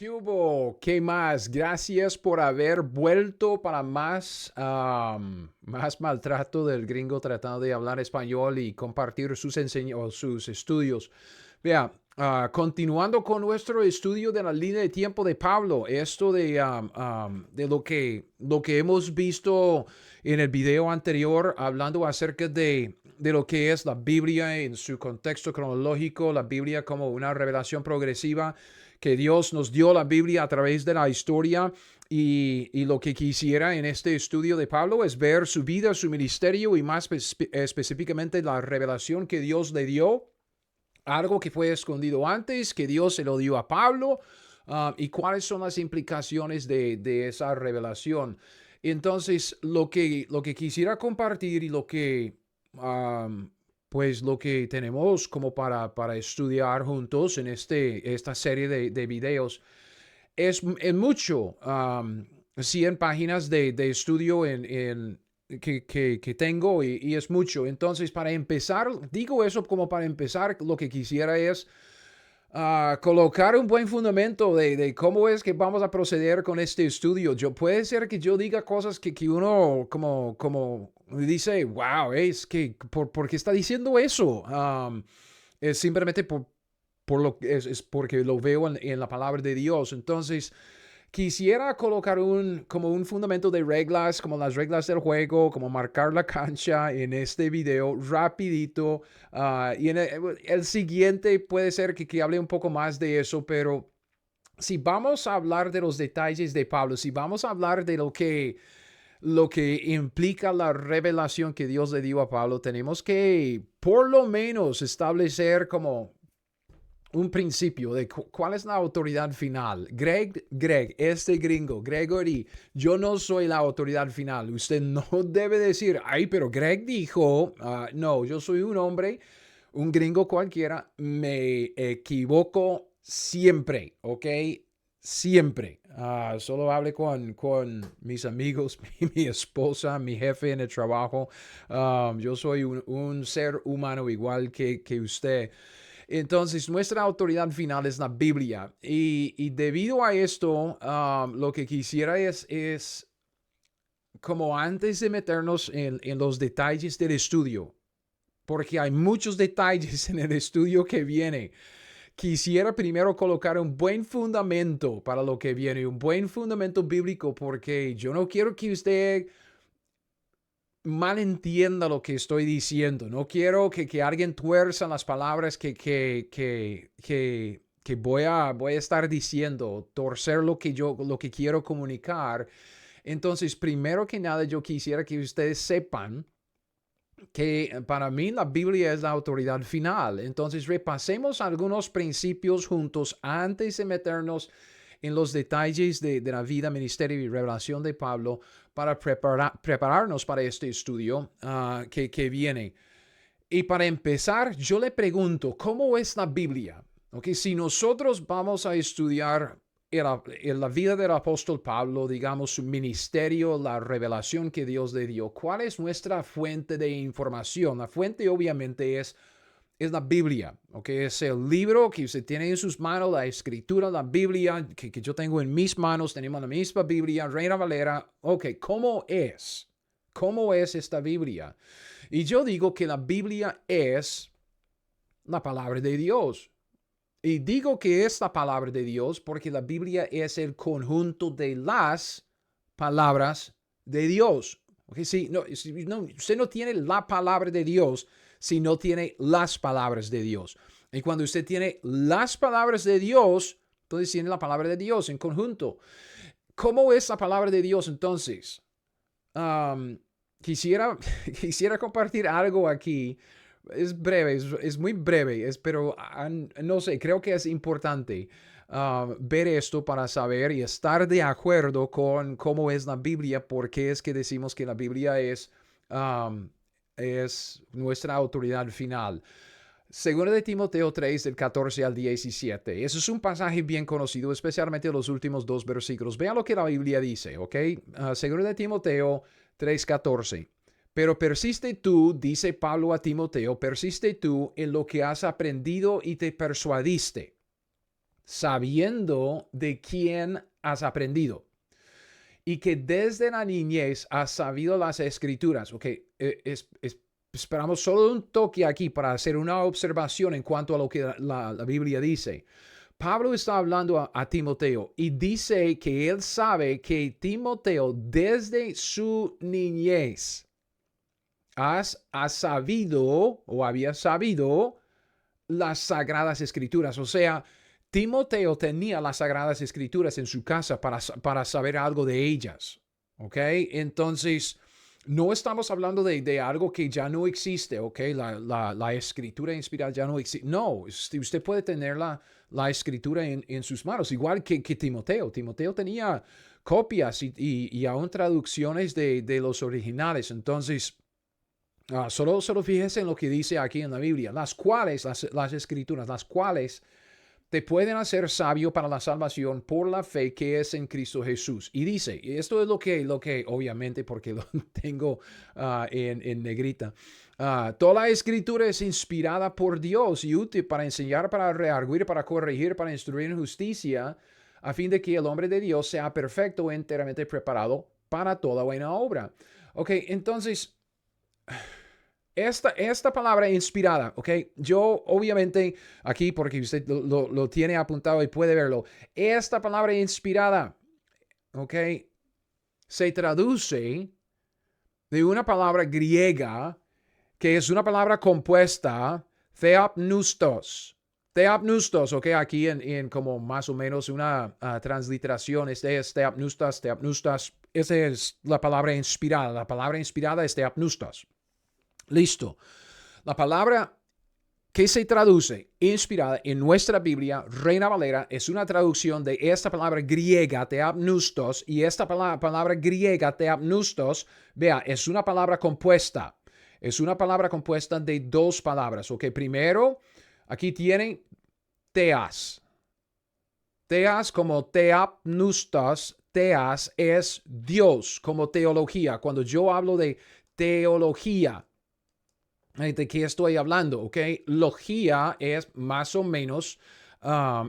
¿Qué hubo? ¿Qué más? Gracias por haber vuelto para más maltrato del gringo tratando de hablar español y compartir o sus estudios. Vea, continuando con nuestro estudio de la línea de tiempo de Pablo, esto de lo que hemos visto en el video anterior, hablando acerca de lo que es la Biblia en su contexto cronológico, la Biblia como una revelación progresiva que Dios nos dio la Biblia a través de la historia y lo que quisiera en este estudio de Pablo es ver su vida, su ministerio y más específicamente la revelación que Dios le dio, algo que fue escondido antes, que Dios se lo dio a Pablo, y cuáles son las implicaciones de esa revelación. Entonces, lo que quisiera compartir y um, lo que tenemos como para estudiar juntos en esta serie de videos es en mucho, 100 páginas de estudio que tengo y es mucho. Entonces, para empezar, digo eso como para empezar, lo que quisiera es colocar un buen fundamento de cómo es que vamos a proceder con este estudio. Puede ser que yo diga cosas que uno como dice, wow, es que, ¿por qué está diciendo eso? Es simplemente es porque lo veo en la palabra de Dios. Entonces, quisiera colocar como un fundamento de reglas, como las reglas del juego, como marcar la cancha en este video rapidito. Y en el siguiente puede ser que hable un poco más de eso, pero si vamos a hablar de los detalles de Pablo, si vamos a hablar de lo que implica la revelación que Dios le dio a Pablo, tenemos que por lo menos establecer como un principio de cuál es la autoridad final. Greg, este gringo, Gregory, yo no soy la autoridad final. Usted no debe decir, ay, pero Greg dijo, no, yo soy un hombre, un gringo cualquiera, me equivoco siempre, ¿ok? Siempre. Solo hable con mis amigos, mi esposa, mi jefe en el trabajo. Yo soy un ser humano igual que usted. Entonces, nuestra autoridad final es la Biblia. Y debido a esto, lo que quisiera es, como antes de meternos en los detalles del estudio, porque hay muchos detalles en el estudio que viene, quisiera primero colocar un buen fundamento para lo que viene, un buen fundamento bíblico, porque yo no quiero que usted malentienda lo que estoy diciendo. No quiero que alguien tuerza las palabras que voy a estar diciendo, torcer lo que quiero comunicar. Entonces, primero que nada, yo quisiera que ustedes sepan que para mí la Biblia es la autoridad final. Entonces, repasemos algunos principios juntos antes de meternos en los detalles de la vida, ministerio y revelación de Pablo para prepararnos para este estudio que viene. Y para empezar, yo le pregunto, ¿cómo es la Biblia? Okay, si nosotros vamos a estudiar en la vida del apóstol Pablo, digamos, su ministerio, la revelación que Dios le dio, ¿cuál es nuestra fuente de información? La fuente obviamente es la Biblia, ¿ok? Es el libro que usted tiene en sus manos, la escritura, la Biblia, que yo tengo en mis manos, tenemos la misma Biblia, Reina Valera. Ok, ¿cómo es? ¿Cómo es esta Biblia? Y yo digo que la Biblia es la palabra de Dios. Y digo que es la palabra de Dios porque la Biblia es el conjunto de las palabras de Dios. Okay, no, usted no tiene la palabra de Dios si no tiene las palabras de Dios. Y cuando usted tiene las palabras de Dios, entonces tiene la palabra de Dios en conjunto. ¿Cómo es la palabra de Dios entonces? Um, quisiera, quisiera compartir algo aquí. Es breve, es muy breve, pero no sé, creo que es importante ver esto para saber y estar de acuerdo con cómo es la Biblia, porque es que decimos que la Biblia es nuestra autoridad final. Segundo de Timoteo 3, del 14 al 17. Eso es un pasaje bien conocido, especialmente los últimos dos versículos. Vean lo que la Biblia dice, ¿ok? Segundo de Timoteo 3, 14. Pero persiste tú, dice Pablo a Timoteo, persiste tú en lo que has aprendido y te persuadiste. sabiendo de quién has aprendido y que desde la niñez has sabido las escrituras. Ok, esperamos solo un toque aquí para hacer una observación en cuanto a lo que la Biblia dice. Pablo está hablando a Timoteo y dice que él sabe que Timoteo desde su niñez ha sabido o había sabido las Sagradas Escrituras. O sea, Timoteo tenía las Sagradas Escrituras en su casa para saber algo de ellas. ¿Ok? Entonces, no estamos hablando de algo que ya no existe. ¿Ok? La escritura inspirada ya no existe. No, usted puede tener la escritura en sus manos, igual que Timoteo. Timoteo tenía copias y aún traducciones de los originales. Entonces, solo fíjese en lo que dice aquí en la Biblia, las cuales, las escrituras, las cuales te pueden hacer sabio para la salvación por la fe que es en Cristo Jesús. Y dice, y esto es lo que obviamente, porque lo tengo en negrita, toda la escritura es inspirada por Dios y útil para enseñar, para rearguir, para corregir, para instruir en justicia, a fin de que el hombre de Dios sea perfecto, enteramente preparado para toda buena obra. Ok, entonces, esta palabra inspirada, ¿ok? Yo obviamente aquí, porque usted lo tiene apuntado y puede verlo, esta palabra inspirada, ¿ok? Se traduce de una palabra griega que es una palabra compuesta, theopneustos. Theopneustos, ¿ok? Aquí en como más o menos una transliteración, este es theopneustos, theopneustos. Esa es la palabra inspirada. La palabra inspirada es theopneustos. Listo. La palabra que se traduce inspirada en nuestra Biblia, Reina Valera, es una traducción de esta palabra griega, theopneustos, y esta palabra griega, theopneustos, vea, es una palabra compuesta. Es una palabra compuesta de dos palabras. Ok, primero, aquí tienen teas. Teas como theopneustos, teas es Dios como teología. Cuando yo hablo de teología, ¿de qué estoy hablando? ¿Ok? Logía es más o menos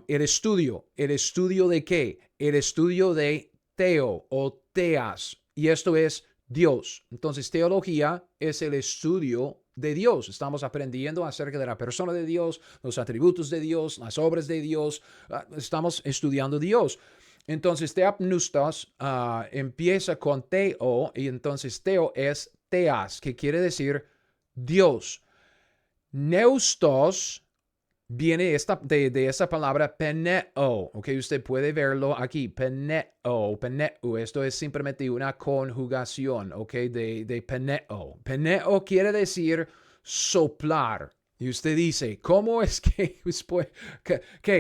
el estudio. ¿El estudio de qué? El estudio de teo o teas. Y esto es Dios. Entonces, teología es el estudio de Dios. Estamos aprendiendo acerca de la persona de Dios, los atributos de Dios, las obras de Dios. Estamos estudiando Dios. Entonces, theopneustos empieza con teo y entonces teo es teas, que quiere decir Dios. Neustos viene de esa palabra peneo. Ok, usted puede verlo aquí. Peneo. Esto es simplemente una conjugación, ok, de peneo. Peneo quiere decir soplar. Y usted dice, ¿cómo es que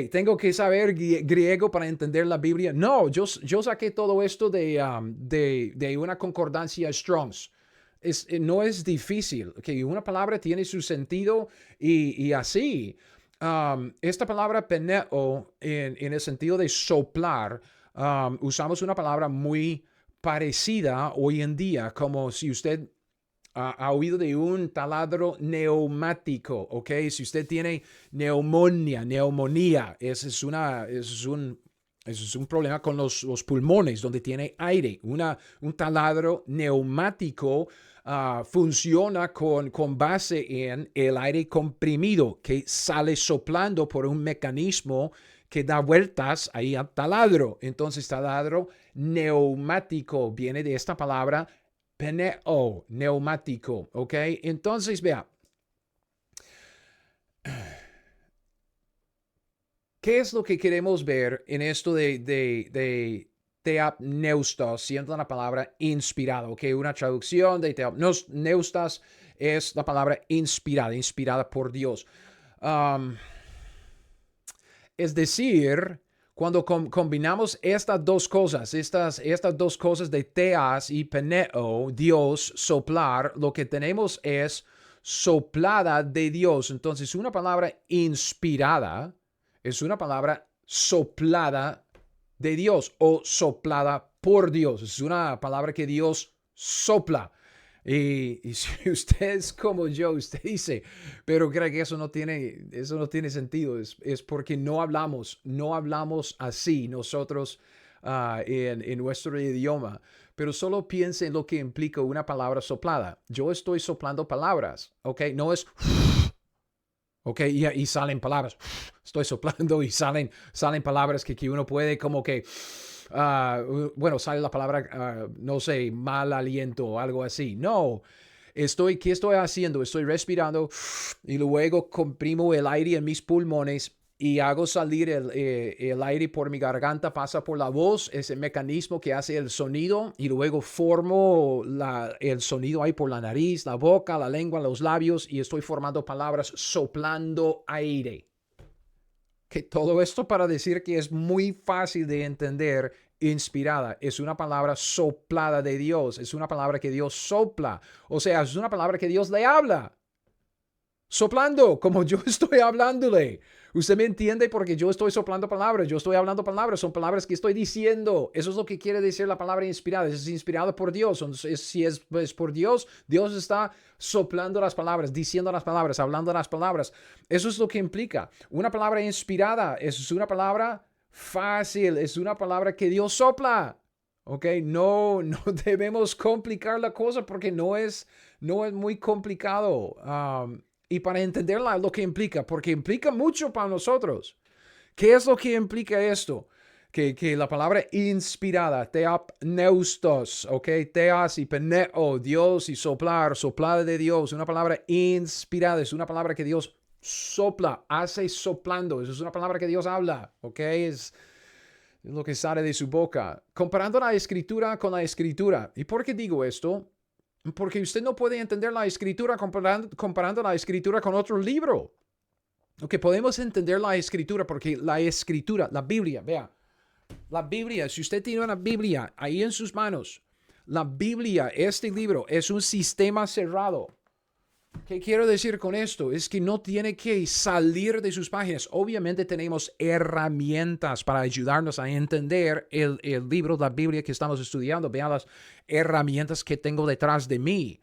tengo que saber griego para entender la Biblia? No, yo saqué todo esto de una concordancia Strong's. No es difícil, que una palabra tiene su sentido y así. Esta palabra peneo, en el sentido de soplar, usamos una palabra muy parecida hoy en día, como si usted ha oído de un taladro neumático, ¿ok? Si usted tiene neumonía, ese es un problema con los pulmones, donde tiene aire. Un taladro neumático funciona con base en el aire comprimido que sale soplando por un mecanismo que da vueltas ahí al taladro. Entonces, taladro neumático viene de esta palabra peneo, neumático, ¿ok? Entonces, vea, ¿qué es lo que queremos ver en esto de theopneustos, siendo la palabra inspirado? Ok, una traducción de theopneustos es la palabra inspirada por Dios. Es decir, cuando combinamos estas dos cosas, estas dos cosas de teas y peneo, Dios, soplar, lo que tenemos es soplada de Dios. Entonces, una palabra inspirada es una palabra soplada de Dios o soplada por Dios. Es una palabra que Dios sopla. Y si usted es como yo, usted dice, pero cree que eso no tiene sentido. Es porque no hablamos así nosotros en nuestro idioma. Pero solo piense en lo que implica una palabra soplada. Yo estoy soplando palabras, ¿ok? No es, ¿ok? Y salen palabras. Estoy soplando y salen palabras que uno puede como que bueno, sale la palabra, no sé, mal aliento o algo así. No, ¿qué estoy haciendo? Estoy respirando y luego comprimo el aire en mis pulmones y hago salir el aire por mi garganta, pasa por la voz, es el mecanismo que hace el sonido y luego formo el sonido ahí por la nariz, la boca, la lengua, los labios y estoy formando palabras soplando aire. Que todo esto para decir que es muy fácil de entender. Inspirada es una palabra soplada de Dios, es una palabra que Dios sopla, o sea, es una palabra que Dios le habla, soplando como yo estoy hablándole. Usted me entiende porque yo estoy soplando palabras, yo estoy hablando palabras, son palabras que estoy diciendo. Eso es lo que quiere decir la palabra inspirada, es inspirada por Dios. Si es por Dios, Dios está soplando las palabras, diciendo las palabras, hablando las palabras. Eso es lo que implica. Una palabra inspirada es una palabra fácil, es una palabra que Dios sopla. ¿Ok? No debemos complicar la cosa porque no es muy complicado. Y para entenderla lo que implica, porque implica mucho para nosotros. ¿Qué es lo que implica esto? Que la palabra inspirada, theopneustos, ¿ok? Theos y pneo, Dios y soplar, soplada de Dios. Una palabra inspirada, es una palabra que Dios sopla, hace soplando. Eso es una palabra que Dios habla, ¿ok? Es lo que sale de su boca. Comparando la escritura con la escritura. ¿Y por qué digo esto? Porque usted no puede entender la escritura comparando la escritura con otro libro. Ok, podemos entender la escritura porque la escritura, la Biblia, vea, la Biblia, si usted tiene una Biblia ahí en sus manos, la Biblia, este libro, es un sistema cerrado. ¿Qué quiero decir con esto? Es que no tiene que salir de sus páginas. Obviamente tenemos herramientas para ayudarnos a entender el libro, la Biblia que estamos estudiando. Vean las herramientas que tengo detrás de mí.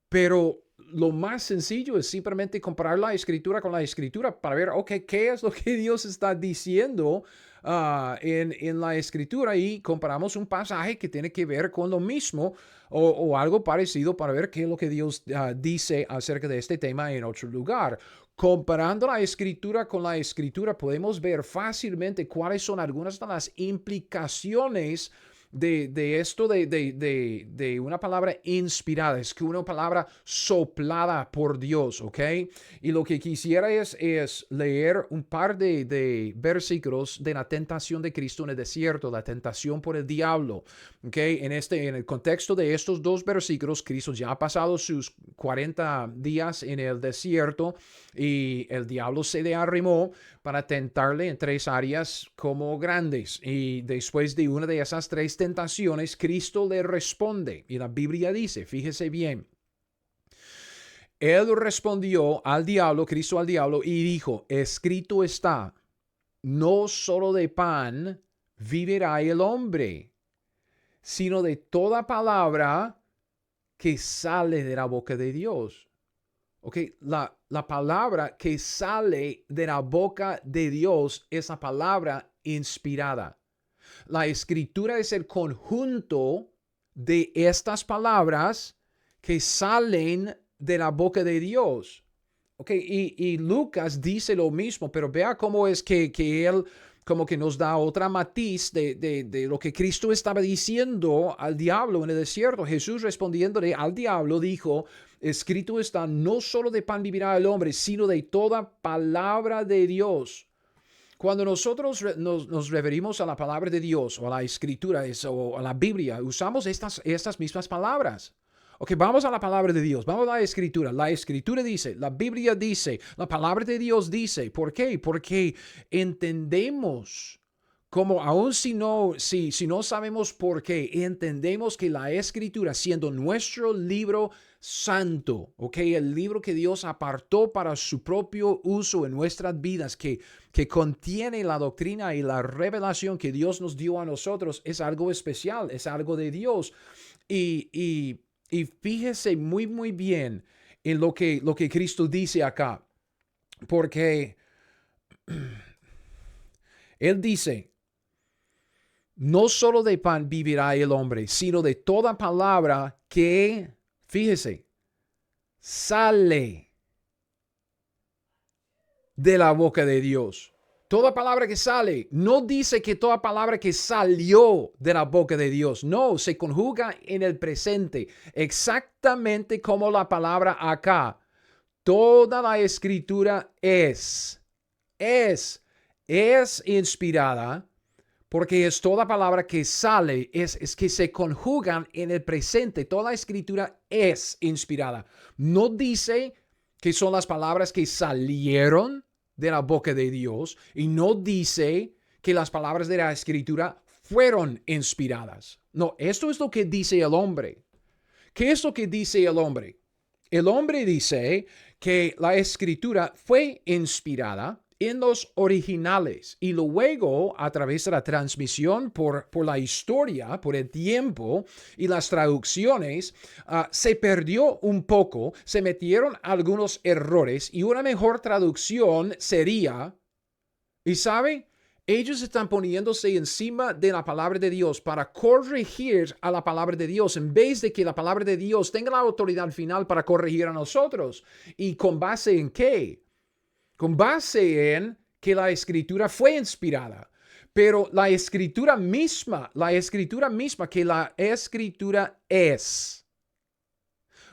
Pero lo más sencillo es simplemente comparar la escritura con la escritura para ver, ok, qué es lo que Dios está diciendo en la escritura y comparamos un pasaje que tiene que ver con lo mismo o algo parecido para ver qué es lo que Dios dice acerca de este tema en otro lugar. Comparando la escritura con la escritura podemos ver fácilmente cuáles son algunas de las implicaciones de esto de una palabra inspirada, es que una palabra soplada por Dios, ¿ok? Y lo que quisiera es leer un par de versículos de la tentación de Cristo en el desierto, la tentación por el diablo, ¿ok? En el contexto de estos dos versículos, Cristo ya ha pasado sus 40 días en el desierto y el diablo se le arrimó para tentarle en tres áreas como grandes. Y después de una de esas tres tentaciones, Cristo le responde. Y la Biblia dice, fíjese bien, él respondió al diablo, Cristo al diablo, y dijo, escrito está, no solo de pan vivirá el hombre, sino de toda palabra que sale de la boca de Dios. Ok, la palabra que sale de la boca de Dios es la palabra inspirada. La escritura es el conjunto de estas palabras que salen de la boca de Dios. Ok, y Lucas dice lo mismo, pero vea cómo es que él como que nos da otra matiz de lo que Cristo estaba diciendo al diablo en el desierto. Jesús respondiéndole al diablo dijo, escrito está, no solo de pan vivirá el hombre, sino de toda palabra de Dios. Cuando nosotros nos referimos a la palabra de Dios o a la escritura o a la Biblia, usamos estas mismas palabras. Ok, vamos a la palabra de Dios, vamos a la escritura. La escritura dice, la Biblia dice, la palabra de Dios dice. ¿Por qué? Porque entendemos, como aún si no sabemos por qué, entendemos que la escritura, siendo nuestro libro santo, ok, el libro que Dios apartó para su propio uso en nuestras vidas, que contiene la doctrina y la revelación que Dios nos dio a nosotros, es algo especial, es algo de Dios. Y Y fíjese muy bien en lo que Cristo dice acá. Porque Él dice, no solo de pan vivirá el hombre, sino de toda palabra que, fíjese, sale de la boca de Dios. Toda palabra que sale, no dice que toda palabra que salió de la boca de Dios. No, se conjuga en el presente, exactamente como la palabra acá. Toda la escritura es inspirada, porque es toda palabra que sale, es que se conjugan en el presente. Toda escritura es inspirada. No dice que son las palabras que salieron de la boca de Dios, y no dice que las palabras de la escritura fueron inspiradas. No, esto es lo que dice el hombre. ¿Qué es lo que dice el hombre? El hombre dice que la escritura fue inspirada en los originales y luego a través de la transmisión por la historia, por el tiempo y las traducciones, se perdió un poco, se metieron algunos errores y una mejor traducción sería, ¿y sabe? Ellos están poniéndose encima de la palabra de Dios para corregir a la palabra de Dios en vez de que la palabra de Dios tenga la autoridad final para corregir a nosotros. ¿Y con base en qué? Con base en que la escritura fue inspirada. Pero la escritura misma que la escritura es.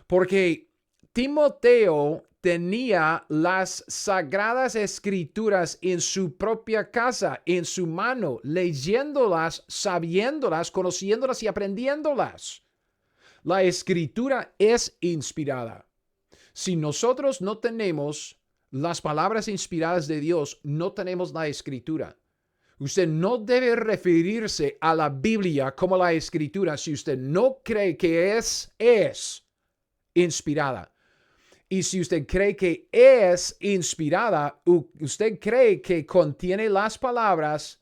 Porque Timoteo tenía las sagradas escrituras en su propia casa, en su mano, leyéndolas, sabiéndolas, conociéndolas y aprendiéndolas. La escritura es inspirada. Si nosotros no tenemos las palabras inspiradas de Dios, no tenemos la escritura. Usted no debe referirse a la Biblia como la escritura si usted no cree que es inspirada. Y si usted cree que es inspirada, usted cree que contiene las palabras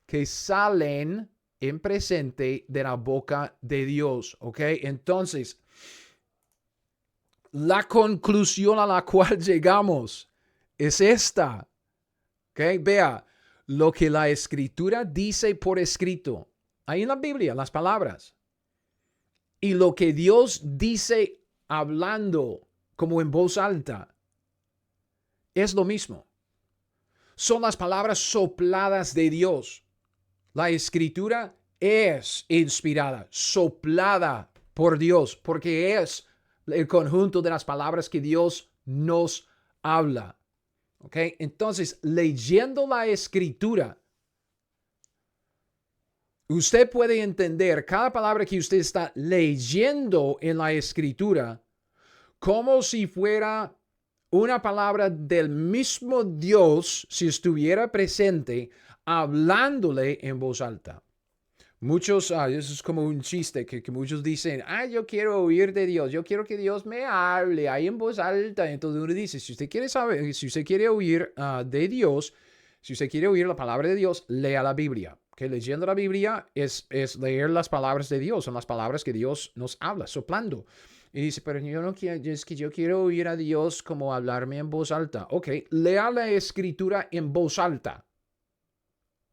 que salen en presente de la boca de Dios, ¿ok? Entonces, la conclusión a la cual llegamos es esta, ¿ok? Vea, lo que la escritura dice por escrito, ahí en la Biblia, las palabras, y lo que Dios dice hablando como en voz alta, es lo mismo. Son las palabras sopladas de Dios. La escritura es inspirada, soplada por Dios, porque es el conjunto de las palabras que Dios nos habla. ¿Ok? Entonces, leyendo la escritura, usted puede entender cada palabra que usted está leyendo en la escritura como si fuera una palabra del mismo Dios, si estuviera presente, hablándole en voz alta. Muchos, eso es como un chiste que muchos dicen, yo quiero oír de Dios, yo quiero que Dios me hable ahí en voz alta. Entonces uno dice, si usted quiere saber, si usted quiere oír de Dios, si usted quiere oír la palabra de Dios, lea la Biblia. Que leyendo la Biblia es leer las palabras de Dios, son las palabras que Dios nos habla, soplando. Y dice, pero yo no quiero, es que yo quiero oír a Dios como hablarme en voz alta. Ok, lea la escritura en voz alta.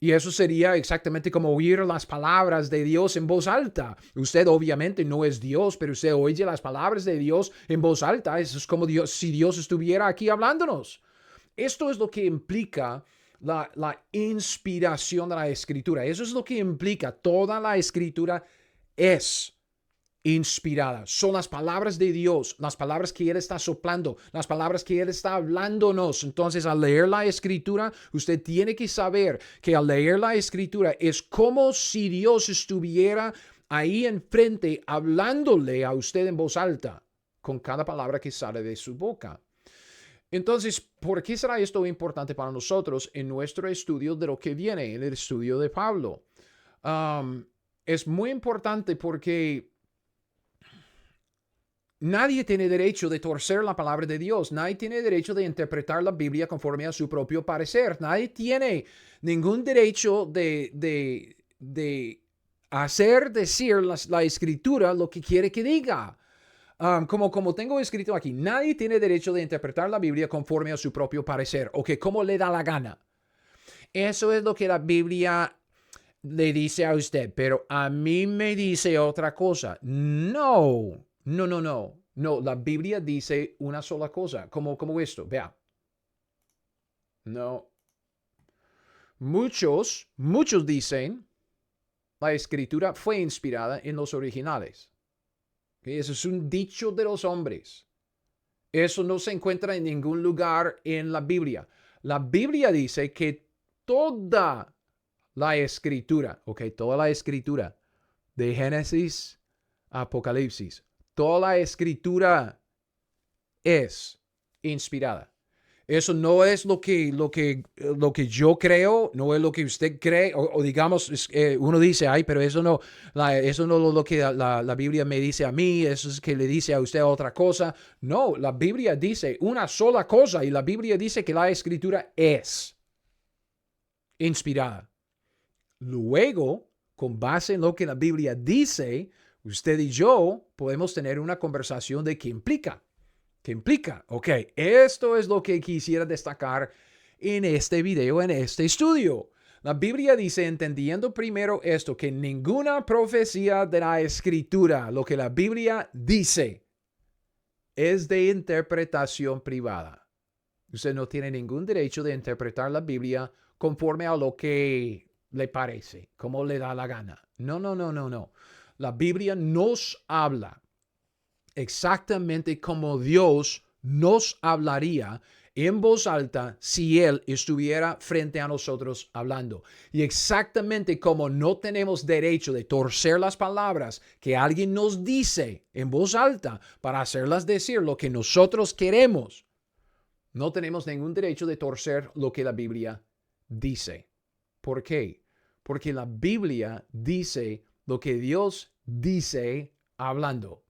Y eso sería exactamente como oír las palabras de Dios en voz alta. Usted obviamente no es Dios, pero usted oye las palabras de Dios en voz alta. Eso es como si Dios estuviera aquí hablándonos. Esto es lo que implica la inspiración de la escritura. Eso es lo que implica. Toda la escritura es inspirada. Son las palabras de Dios, las palabras que Él está soplando, las palabras que Él está hablándonos. Entonces, al leer la escritura, usted tiene que saber que al leer la escritura es como si Dios estuviera ahí enfrente hablándole a usted en voz alta con cada palabra que sale de su boca. Entonces, ¿por qué será esto importante para nosotros en nuestro estudio de lo que viene, en el estudio de Pablo? Es muy importante porque nadie tiene derecho de torcer la palabra de Dios. Nadie tiene derecho de interpretar la Biblia conforme a su propio parecer. Nadie tiene ningún derecho de hacer decir la escritura lo que quiere que diga. Como tengo escrito aquí, nadie tiene derecho de interpretar la Biblia conforme a su propio parecer, o que como le da la gana. Eso es lo que la Biblia le dice a usted, pero a mí me dice otra cosa. No, no, no, no. No, la Biblia dice una sola cosa, como esto, vea. No. Muchos dicen la escritura fue inspirada en los originales. Eso es un dicho de los hombres. Eso no se encuentra en ningún lugar en la Biblia. La Biblia dice que toda la escritura, toda la escritura de Génesis a Apocalipsis, toda la escritura es inspirada. Eso no es lo que yo creo, no es lo que usted cree, o digamos, uno dice, ay, pero eso no es lo que la Biblia me dice a mí, eso es que le dice a usted otra cosa. No, la Biblia dice una sola cosa y la Biblia dice que la escritura es inspirada. Luego, con base en lo que la Biblia dice, usted y yo podemos tener una conversación de qué implica. ¿Qué implica? Esto es lo que quisiera destacar en este video, en este estudio. La Biblia dice, entendiendo primero esto, que ninguna profecía de la Escritura, lo que la Biblia dice, es de interpretación privada. Usted no tiene ningún derecho de interpretar la Biblia conforme a lo que le parece, como le da la gana. No, no, no, no, no. La Biblia nos habla exactamente como Dios nos hablaría en voz alta si Él estuviera frente a nosotros hablando. Y exactamente como no tenemos derecho de torcer las palabras que alguien nos dice en voz alta para hacerlas decir lo que nosotros queremos, no tenemos ningún derecho de torcer lo que la Biblia dice. ¿Por qué? Porque la Biblia dice lo que Dios dice hablando.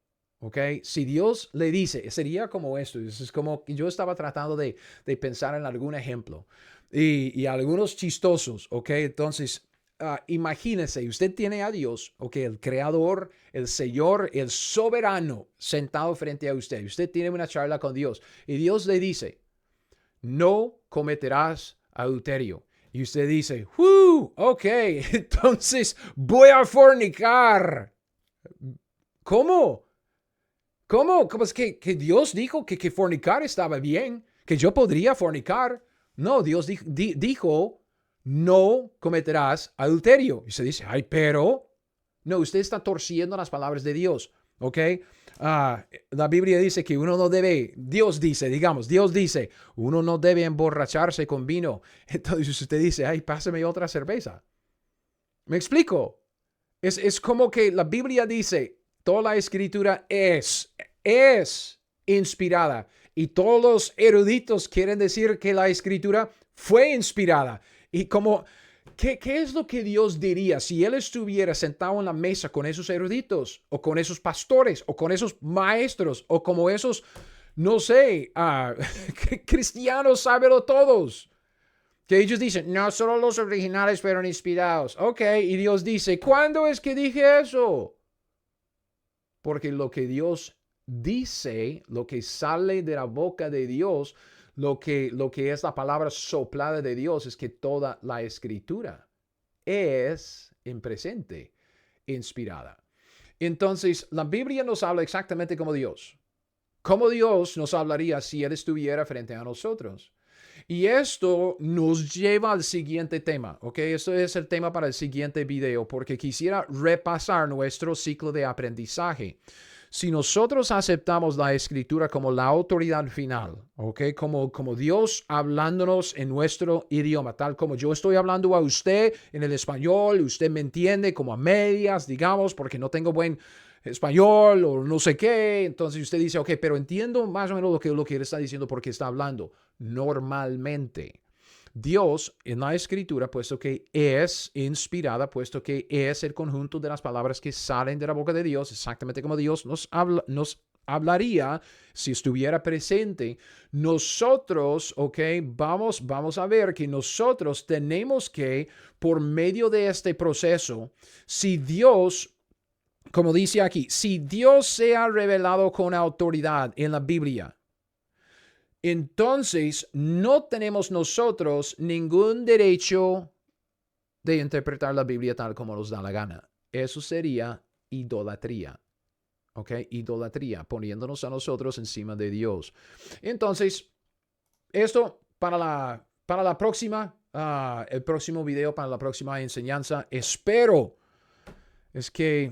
Si Dios le dice, sería como esto, es como que yo estaba tratando de pensar en algún ejemplo y algunos chistosos, entonces imagínese, usted tiene a Dios, el creador, el Señor, el soberano sentado frente a usted, usted tiene una charla con Dios y Dios le dice, no cometerás adulterio. Y usted dice, entonces voy a fornicar. ¿Cómo? ¿Cómo es que Dios dijo que fornicar estaba bien? Que yo podría fornicar. No, Dios dijo, no cometerás adulterio. Y se dice, ay, pero... No, usted está torciendo las palabras de Dios, la Biblia dice que uno no debe, Dios dice, uno no debe emborracharse con vino. Entonces usted dice, ay, pásame otra cerveza. ¿Me explico? Es como que la Biblia dice, toda la escritura es inspirada. Y todos los eruditos quieren decir que la escritura fue inspirada. Y como, ¿qué es lo que Dios diría si Él estuviera sentado en la mesa con esos eruditos, o con esos pastores, o con esos maestros, o como esos, no sé, cristianos sábelo todos? Que ellos dicen, no, solo los originales fueron inspirados. Y Dios dice, ¿cuándo es que dije eso? Porque lo que Dios dice, lo que sale de la boca de Dios, lo que es la palabra soplada de Dios, es que toda la escritura es en presente inspirada. Entonces, la Biblia nos habla exactamente como Dios. Como Dios nos hablaría si Él estuviera frente a nosotros. Y esto nos lleva al siguiente tema, Esto es el tema para el siguiente video, porque quisiera repasar nuestro ciclo de aprendizaje. Si nosotros aceptamos la escritura como la autoridad final, como Dios hablándonos en nuestro idioma, tal como yo estoy hablando a usted en el español, usted me entiende como a medias, digamos, porque no tengo buen español o no sé qué, entonces usted dice, pero entiendo más o menos lo que él está diciendo porque está hablando. Normalmente, Dios en la escritura, puesto que es inspirada, puesto que es el conjunto de las palabras que salen de la boca de Dios, exactamente como Dios nos hablaría si estuviera presente. Nosotros, ok, vamos a ver que nosotros tenemos que, por medio de este proceso, si Dios, como dice aquí, si Dios se ha revelado con autoridad en la Biblia, entonces no tenemos nosotros ningún derecho de interpretar la Biblia tal como nos da la gana. Eso sería idolatría. ¿Ok? Idolatría, poniéndonos a nosotros encima de Dios. Entonces, esto para la próxima, el próximo video, para la próxima enseñanza. Espero. Es que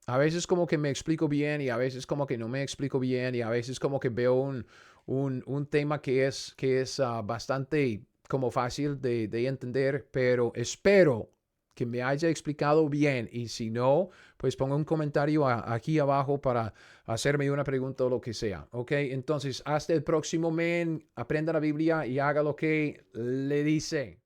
a veces como que me explico bien y a veces como que no me explico bien y a veces como que veo un tema que es bastante como fácil de entender, pero espero que me haya explicado bien y si no, pues ponga un comentario aquí abajo para hacerme una pregunta o lo que sea, ¿ok? Entonces, hasta el próximo, men, aprenda la Biblia y haga lo que le dice.